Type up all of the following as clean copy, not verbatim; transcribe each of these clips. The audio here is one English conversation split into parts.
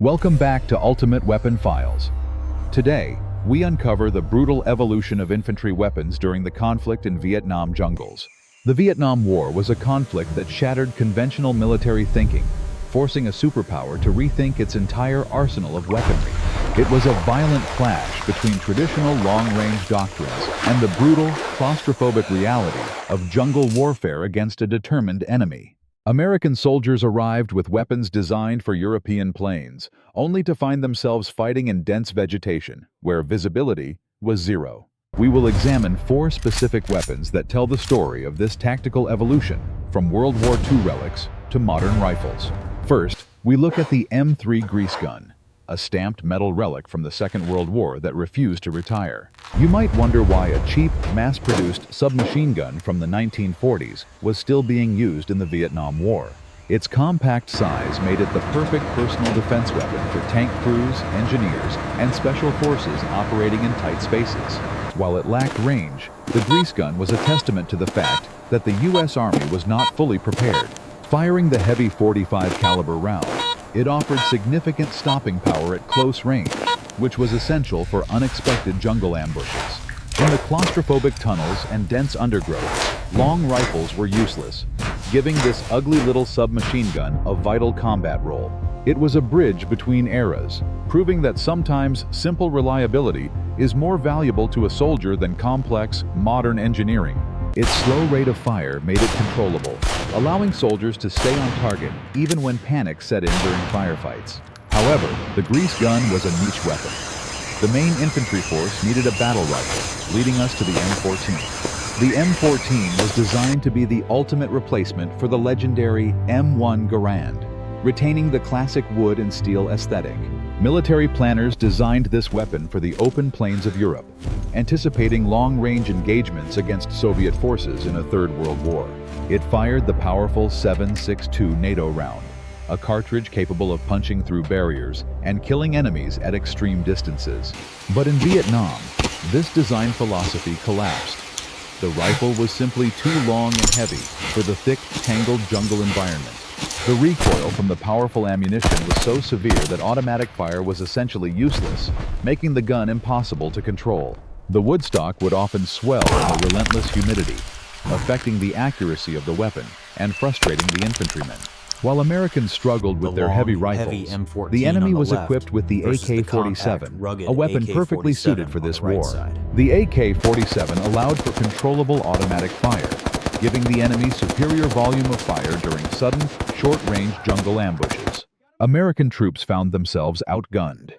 Welcome back to Ultimate Weapon Files. Today, we uncover the brutal evolution of infantry weapons during the conflict in Vietnam jungles. The Vietnam War was a conflict that shattered conventional military thinking, forcing a superpower to rethink its entire arsenal of weaponry. It was a violent clash between traditional long-range doctrines and the brutal, claustrophobic reality of jungle warfare against a determined enemy. American soldiers arrived with weapons designed for European plains, only to find themselves fighting in dense vegetation, where visibility was zero. We will examine 4 specific weapons that tell the story of this tactical evolution, from World War II relics to modern rifles. First, we look at the M3 Grease Gun, a stamped metal relic from the Second World War that refused to retire. You might wonder why a cheap, mass-produced submachine gun from the 1940s was still being used in the Vietnam War. Its compact size made it the perfect personal defense weapon for tank crews, engineers, and special forces operating in tight spaces. While it lacked range, the grease gun was a testament to the fact that the U.S. Army was not fully prepared. Firing the heavy .45 caliber round, it offered significant stopping power at close range, which was essential for unexpected jungle ambushes. In the claustrophobic tunnels and dense undergrowth, long rifles were useless, giving this ugly little submachine gun a vital combat role. It was a bridge between eras, proving that sometimes simple reliability is more valuable to a soldier than complex, modern engineering. Its slow rate of fire made it controllable, allowing soldiers to stay on target even when panic set in during firefights. However, the grease gun was a niche weapon. The main infantry force needed a battle rifle, leading us to the M14. The M14 was designed to be the ultimate replacement for the legendary M1 Garand, retaining the classic wood and steel aesthetic. Military planners designed this weapon for the open plains of Europe, anticipating long-range engagements against Soviet forces in a Third World War. It fired the powerful 7.62 NATO round, a cartridge capable of punching through barriers and killing enemies at extreme distances. But in Vietnam, this design philosophy collapsed. The rifle was simply too long and heavy for the thick, tangled jungle environment. The recoil from the powerful ammunition was so severe that automatic fire was essentially useless, making the gun impossible to control. The woodstock would often swell in the relentless humidity, affecting the accuracy of the weapon and frustrating the infantrymen. While Americans struggled with their heavy rifles, the enemy was equipped with the AK-47, a weapon perfectly suited for this war. The AK-47 allowed for controllable automatic fire, giving the enemy superior volume of fire during sudden, short-range jungle ambushes. American troops found themselves outgunned.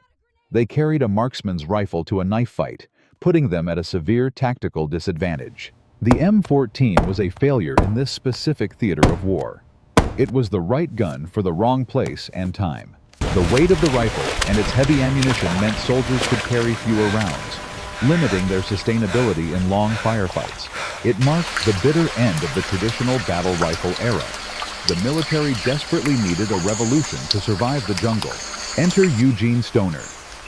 They carried a marksman's rifle to a knife fight, putting them at a severe tactical disadvantage. The M14 was a failure in this specific theater of war. It was the right gun for the wrong place and time. The weight of the rifle and its heavy ammunition meant soldiers could carry fewer rounds, limiting their sustainability in long firefights. It marked the bitter end of the traditional battle rifle era. The military desperately needed a revolution to survive the jungle. Enter Eugene Stoner,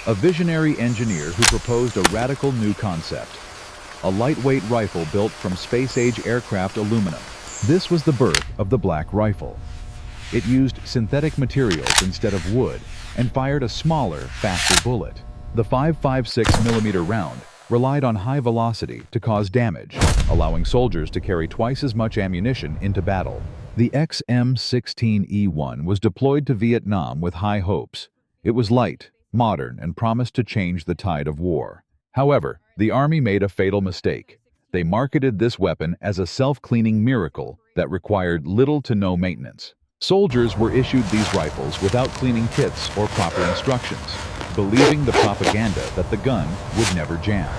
a visionary engineer who proposed a radical new concept: a lightweight rifle built from space-age aircraft aluminum. This was the birth of the black rifle. It used synthetic materials instead of wood and fired a smaller, faster bullet. The 5.56mm round relied on high velocity to cause damage, allowing soldiers to carry twice as much ammunition into battle. The XM16E1 was deployed to Vietnam with high hopes. It was light, modern, and promised to change the tide of war. However, the Army made a fatal mistake. They marketed this weapon as a self-cleaning miracle that required little to no maintenance. Soldiers were issued these rifles without cleaning kits or proper instructions, believing the propaganda that the gun would never jam.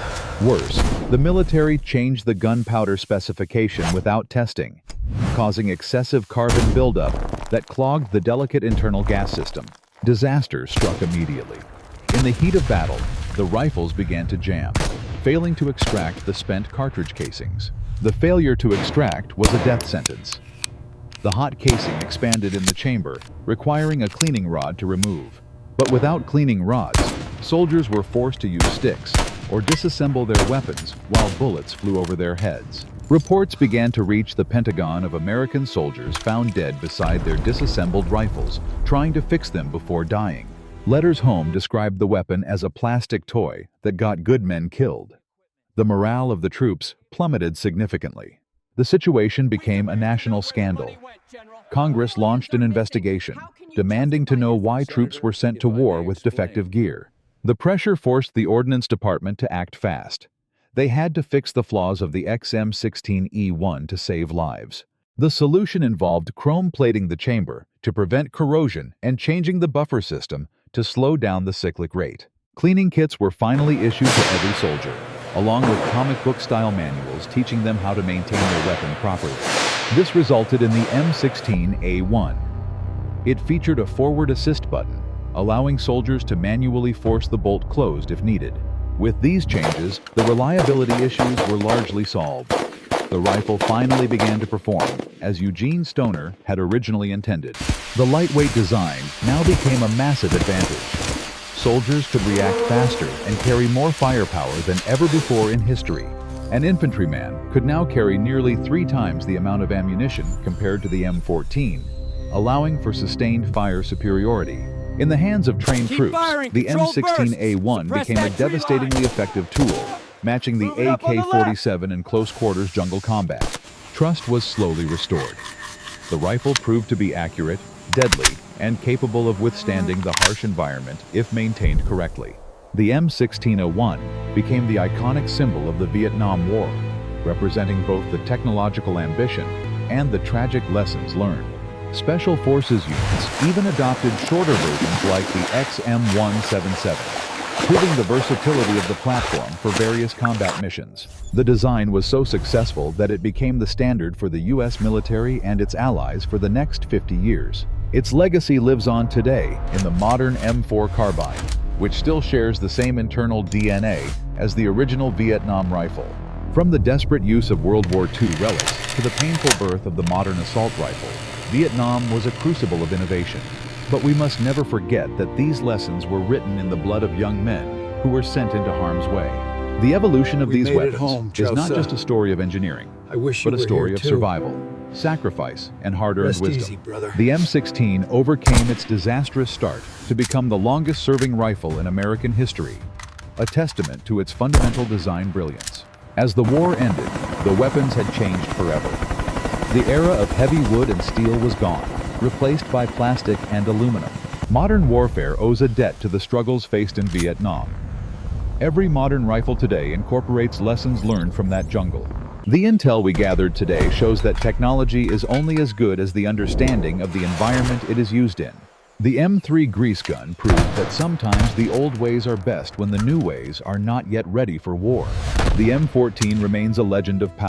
Worse, the military changed the gunpowder specification without testing, causing excessive carbon buildup that clogged the delicate internal gas system. Disaster struck immediately. In the heat of battle, the rifles began to jam, failing to extract the spent cartridge casings. The failure to extract was a death sentence. The hot casing expanded in the chamber, requiring a cleaning rod to remove. But without cleaning rods, soldiers were forced to use sticks or disassemble their weapons while bullets flew over their heads. Reports began to reach the Pentagon of American soldiers found dead beside their disassembled rifles, trying to fix them before dying. Letters home described the weapon as a plastic toy that got good men killed. The morale of the troops plummeted significantly. The situation became a national scandal. Congress launched an investigation, demanding to know why troops were sent to war with defective gear. The pressure forced the Ordnance Department to act fast. They had to fix the flaws of the XM16E1 to save lives. The solution involved chrome plating the chamber to prevent corrosion and changing the buffer system to slow down the cyclic rate. Cleaning kits were finally issued to every soldier, along with comic book-style manuals teaching them how to maintain their weapon properly. This resulted in the M16A1. It featured a forward assist button, allowing soldiers to manually force the bolt closed if needed. With these changes, the reliability issues were largely solved. The rifle finally began to perform, as Eugene Stoner had originally intended. The lightweight design now became a massive advantage. Soldiers could react faster and carry more firepower than ever before in history. An infantryman could now carry nearly 3 times the amount of ammunition compared to the M14, allowing for sustained fire superiority. In the hands of trained troops, the M16A1 became a devastatingly effective tool, matching the AK-47 in close-quarters jungle combat. Trust was slowly restored. The rifle proved to be accurate, deadly, and capable of withstanding the harsh environment if maintained correctly. The M16A1 became the iconic symbol of the Vietnam War, representing both the technological ambition and the tragic lessons learned. Special Forces units even adopted shorter versions like the XM16E1 M16A1, proving the versatility of the platform for various combat missions. The design was so successful that it became the standard for the U.S. military and its allies for the next 50 years. Its legacy lives on today in the modern M4 carbine, which still shares the same internal DNA as the original Vietnam rifle. From the desperate use of World War II relics to the painful birth of the modern assault rifle, Vietnam was a crucible of innovation. But we must never forget that these lessons were written in the blood of young men who were sent into harm's way. The evolution of these weapons is not just a story of engineering, but a story of survival, sacrifice, and hard-earned wisdom. The M16 overcame its disastrous start to become the longest-serving rifle in American history, a testament to its fundamental design brilliance. As the war ended, the weapons had changed forever. The era of heavy wood and steel was gone, replaced by plastic and aluminum. Modern warfare owes a debt to the struggles faced in Vietnam. Every modern rifle today incorporates lessons learned from that jungle. The intel we gathered today shows that technology is only as good as the understanding of the environment it is used in. The M3 Grease Gun proved that sometimes the old ways are best when the new ways are not yet ready for war. The M14 remains a legend of power,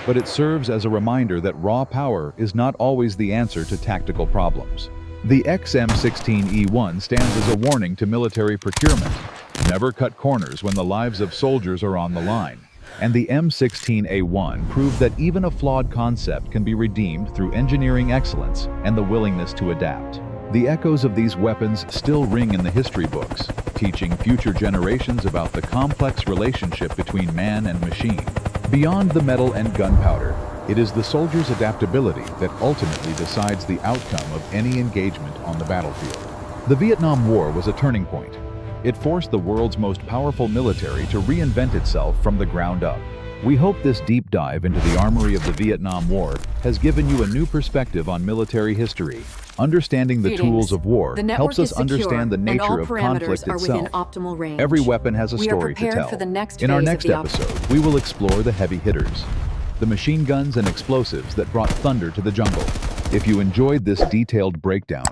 but it serves as a reminder that raw power is not always the answer to tactical problems. The XM16E1 stands as a warning to military procurement. Never cut corners when the lives of soldiers are on the line. And the M16A1 proved that even a flawed concept can be redeemed through engineering excellence and the willingness to adapt. The echoes of these weapons still ring in the history books, teaching future generations about the complex relationship between man and machine. Beyond the metal and gunpowder, it is the soldier's adaptability that ultimately decides the outcome of any engagement on the battlefield. The Vietnam War was a turning point. It forced the world's most powerful military to reinvent itself from the ground up. We hope this deep dive into the armory of the Vietnam War has given you a new perspective on military history. Understanding the tools of war helps us understand the nature of conflict itself. Every weapon has a story to tell. In our next episode, we will explore the heavy hitters, the machine guns and explosives that brought thunder to the jungle. If you enjoyed this detailed breakdown,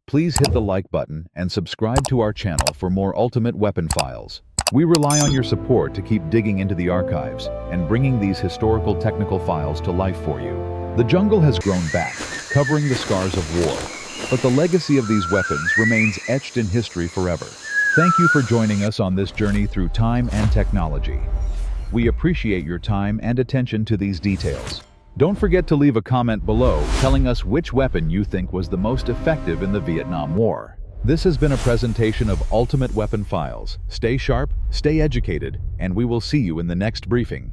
please hit the like button and subscribe to our channel for more ultimate weapon files. We rely on your support to keep digging into the archives and bringing these historical technical files to life for you. The jungle has grown back, covering the scars of war, but the legacy of these weapons remains etched in history forever. Thank you for joining us on this journey through time and technology. We appreciate your time and attention to these details. Don't forget to leave a comment below telling us which weapon you think was the most effective in the Vietnam War. This has been a presentation of Ultimate Weapon Files. Stay sharp, stay educated, and we will see you in the next briefing.